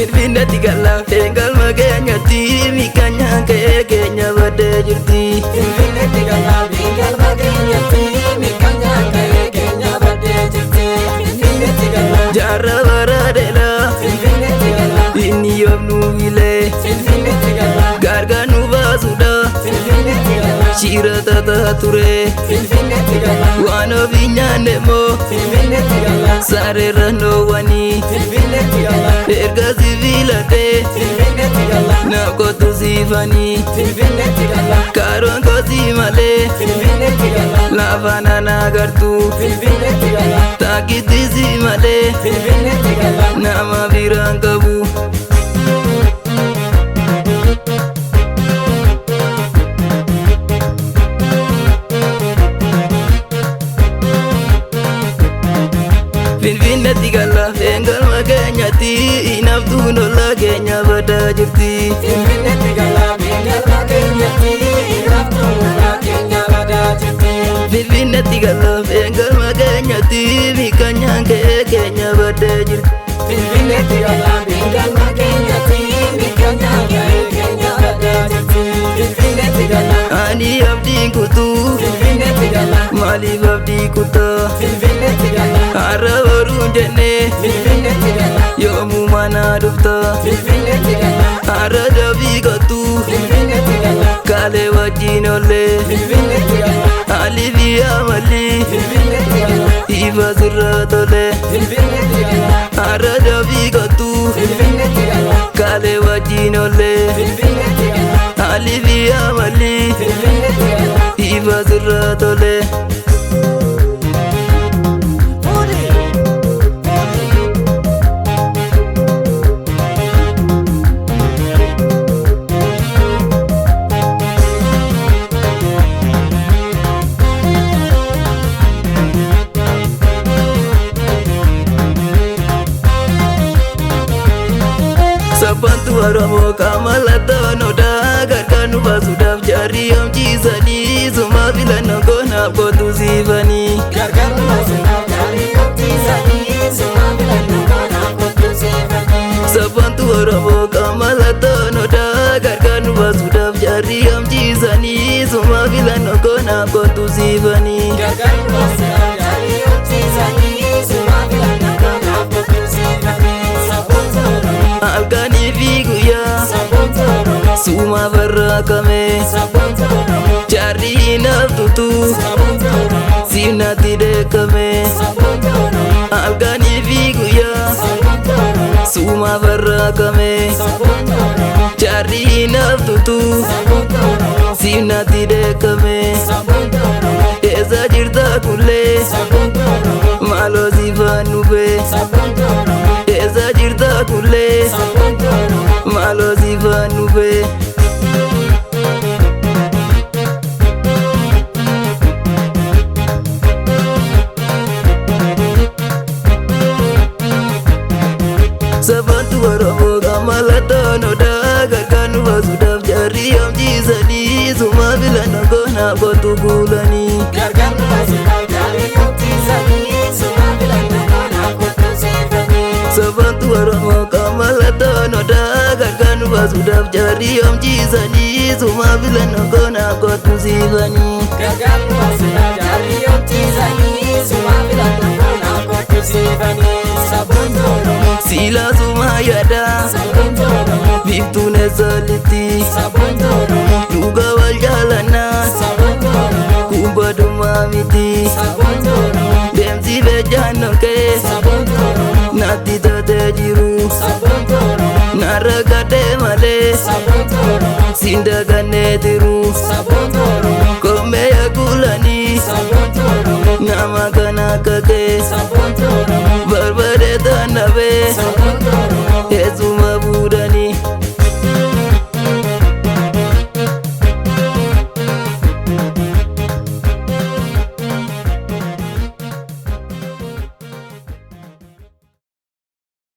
Finfinne tigala engal magenya ti mikanya kenya bade jirti. Finfinne tigala engal magenya ti mikanya kenya bade jirti. Finfinne tigala Jara baradela Finfinne tigala inni yobnu wile Finfinne tigala garganu basuda Finfinne tigala shira tata ture Finfinne tigala wano binyane mo Finfinne tigala sare rano wani Finfinne tigala erga zivila de Finfinne tigala na kotu zivani Finfinne tigala karon kozi male Finfinne tigala lavana nagartu Finfinne tigala takiti zimale Finfinne tigala nama birangabu. Finfinne tigala engal magenya ti inaftu nola kenya bada jirti. Finfinne tigala engal magenya ti inaftu nola kenya bada jirti. Finfinne tigala engal magenya ti mikanya kenya bada jirti. Finfinne tigala engal magenya ti mikanya kenya bada jirti. Finfinne tigala Ani abdi kutu Finfinne tigala mali abdi kuta Finfinne tigala arabarun jenne Finfinne tigala yomu mana dufta Finfinne tigala arada bigatu Finfinne tigala kale wajinolle Finfinne tigala ali biya mali Finfinne tigala iba zurratole Finfinne tigala arada bigatu Finfinne tigala kale wajinolle Finfinne tigala ali biya mali Finfinne tigala iba zurratole. Sabantu Oromo kamalata noda garganu basudaf jari omjizani zuma bilano kona kotu zivani. Garganu basudaf jari omjizani zuma bilano kona kotu zivani. Sabantu Oromo kamalata noda garganu basudaf jari omjizani zuma bilano kona kotu zivani. Garganu basudaf jari omjizani zuma bilano kona kotu zivani. Sabantu Oromo Alkani figuya Sabantu Oromo suma barakame Sabantu Oromo jari naftutu Sabantu Oromo sinati dekame. Sabantu Oromo Alkani figuya Sabantu Oromo suma barakame Sabantu Oromo jari naftutu Sabantu Oromo sinati dekame. Sabantu Oromo eza jirta kulle Sabantu Oromo malo zivanube Sabantu Oromo eza jirta kulle Sabantu Oromo malo zivanube. Sabantu Oromo kamalata noda garganu basudaf jari omjizani zuma bilano kona kotu gulani. Garganu basudaf jari omjizani zuma bilano kona kotu zivani. Sabantu Oromo kamalata noda garganu basudaf jari omjizani zuma bilano kona kotu zivani. Garganu basudaf jari omjizani zuma bilano kona kotu zivani. Sabantu Oromo Sila zuma yada Sabantu Oromo biftune saliti Sabantu Oromo luga wal jalana Sabantu Oromo kumba duma miti Sabantu Oromo demsi bejano ke Sabantu Oromo nati tate jiru Sabantu Oromo naragade male Sabantu Oromo sindagane tiru Sabantu Oromo kome ya kulani Sabantu Oromo nama kana kake Sabantu Oromo